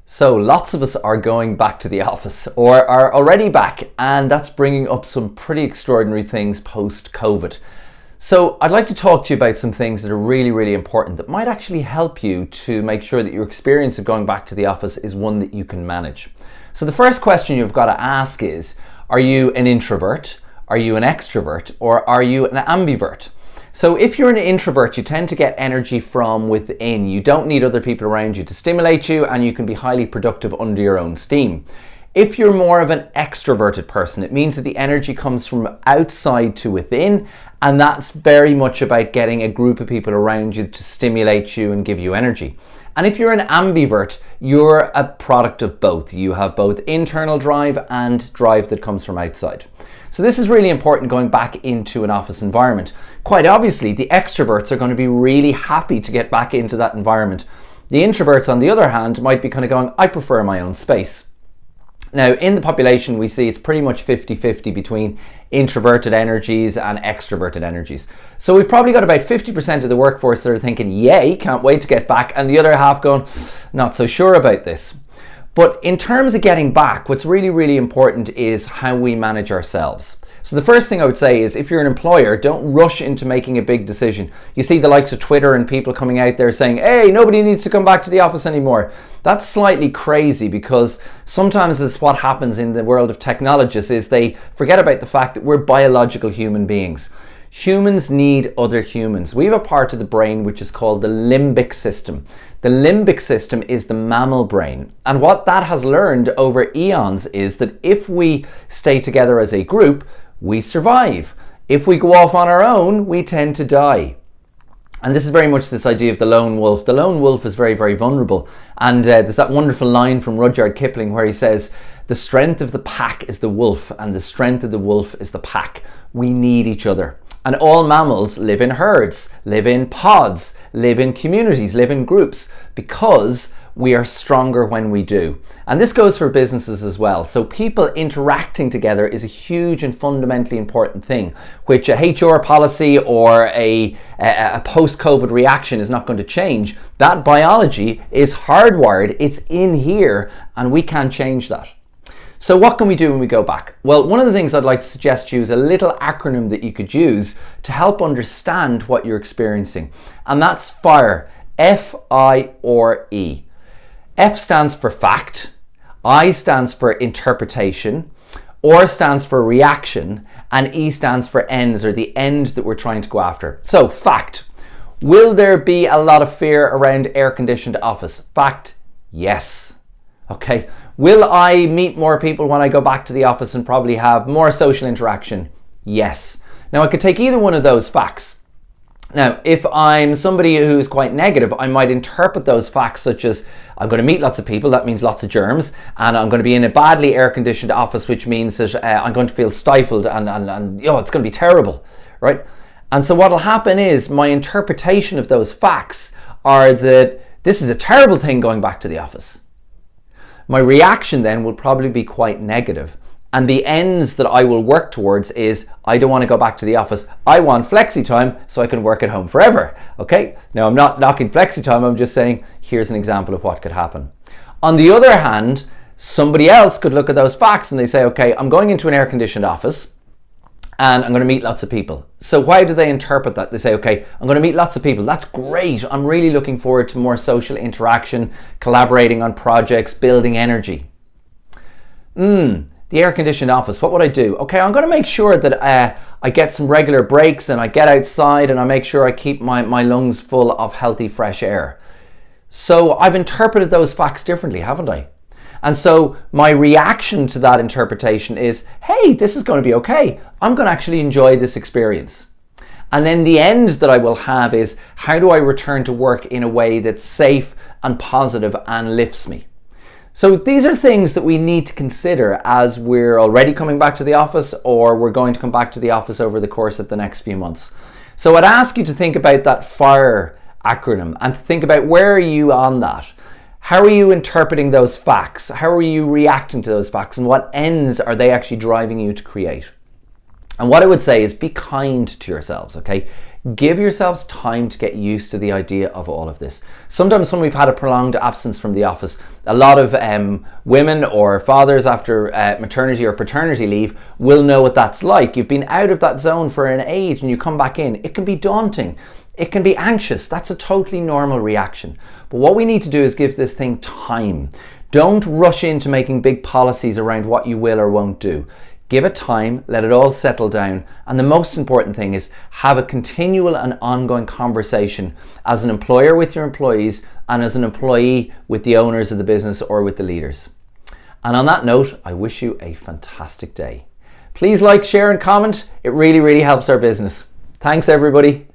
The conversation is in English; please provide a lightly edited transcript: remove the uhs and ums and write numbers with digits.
So lots of us are going back to the office or are already back, and that's bringing up some pretty extraordinary things post-COVID. So I'd like to talk to you about some things that are really, really important that might actually help you to make sure that your experience of going back to the office is one that you can manage. So the first question you've got to ask is, are you an introvert, are you an extrovert, or are you an ambivert? So if you're an introvert, you tend to get energy from within. You don't need other people around you to stimulate you, and you can be highly productive under your own steam. If you're more of an extroverted person, it means that the energy comes from outside to within, and that's very much about getting a group of people around you to stimulate you and give you energy. And if you're an ambivert, you're a product of both. You have both internal drive and drive that comes from outside. So this is really important going back into an office environment. Quite obviously, the extroverts are going to be really happy to get back into that environment. The introverts, on the other hand, might be kind of going, I prefer my own space. Now, in the population, we see it's pretty much 50-50 between introverted energies and extroverted energies. So we've probably got about 50% of the workforce that are thinking, yay, can't wait to get back, and the other half going, not so sure about this. But in terms of getting back, what's really, really important is how we manage ourselves. So the first thing I would say is, if you're an employer, don't rush into making a big decision. You see the likes of Twitter and people coming out there saying, hey, nobody needs to come back to the office anymore. That's slightly crazy, because sometimes it's what happens in the world of technologists is they forget about the fact that we're biological human beings. Humans need other humans. We have a part of the brain which is called the limbic system. The limbic system is the mammal brain. And what that has learned over eons is that if we stay together as a group, we survive. If we go off on our own, we tend to die. And this is very much this idea of the lone wolf. The lone wolf is very, very vulnerable. And there's that wonderful line from Rudyard Kipling where he says, the strength of the pack is the wolf, and the strength of the wolf is the pack. We need each other. And all mammals live in herds, live in pods, live in communities, live in groups, because we are stronger when we do. And this goes for businesses as well. So people interacting together is a huge and fundamentally important thing, which a HR policy or a post-COVID reaction is not going to change. That biology is hardwired, it's in here, and we can't change that. So what can we do when we go back? Well, one of the things I'd like to suggest to you is a little acronym that you could use to help understand what you're experiencing. And that's FIRE, F-I-R-E. F stands for fact, I stands for interpretation, R stands for reaction, and E stands for ends, or the end that we're trying to go after. So, fact. Will there be a lot of fear around air-conditioned office? Fact, yes. Okay. Will I meet more people when I go back to the office and probably have more social interaction? Yes. Now, I could take either one of those facts. Now, if I'm somebody who's quite negative, I might interpret those facts such as, I'm going to meet lots of people, that means lots of germs, and I'm going to be in a badly air-conditioned office, which means that I'm going to feel stifled and it's going to be terrible, right? And so what'll happen is my interpretation of those facts are that this is a terrible thing going back to the office. My reaction then will probably be quite negative. And the ends that I will work towards is, I don't want to go back to the office. I want flexi time so I can work at home forever. Okay? Now, I'm not knocking flexi time. I'm just saying, here's an example of what could happen. On the other hand, somebody else could look at those facts and they say, okay, I'm going into an air-conditioned office and I'm going to meet lots of people. So why do they interpret that? They say, okay, I'm going to meet lots of people. That's great. I'm really looking forward to more social interaction, collaborating on projects, building energy. The air-conditioned office, what would I do? Okay, I'm going to make sure that I get some regular breaks and I get outside and I make sure I keep my lungs full of healthy, fresh air. So I've interpreted those facts differently, haven't I? And so my reaction to that interpretation is, hey, this is going to be okay. I'm going to actually enjoy this experience. And then the end that I will have is, how do I return to work in a way that's safe and positive and lifts me? So these are things that we need to consider as we're already coming back to the office, or we're going to come back to the office over the course of the next few months. So I'd ask you to think about that FIRE acronym and to think about, where are you on that? How are you interpreting those facts? How are you reacting to those facts? And what ends are they actually driving you to create? And what I would say is, be kind to yourselves, okay? Give yourselves time to get used to the idea of all of this. Sometimes when we've had a prolonged absence from the office, a lot of women or fathers after maternity or paternity leave will know what that's like. You've been out of that zone for an age and you come back in. It can be daunting. It can be anxious. That's a totally normal reaction. But what we need to do is give this thing time. Don't rush into making big policies around what you will or won't do. Give it time, let it all settle down, and the most important thing is have a continual and ongoing conversation as an employer with your employees and as an employee with the owners of the business or with the leaders. And on that note, I wish you a fantastic day. Please like, share and comment. It really, really helps our business. Thanks everybody.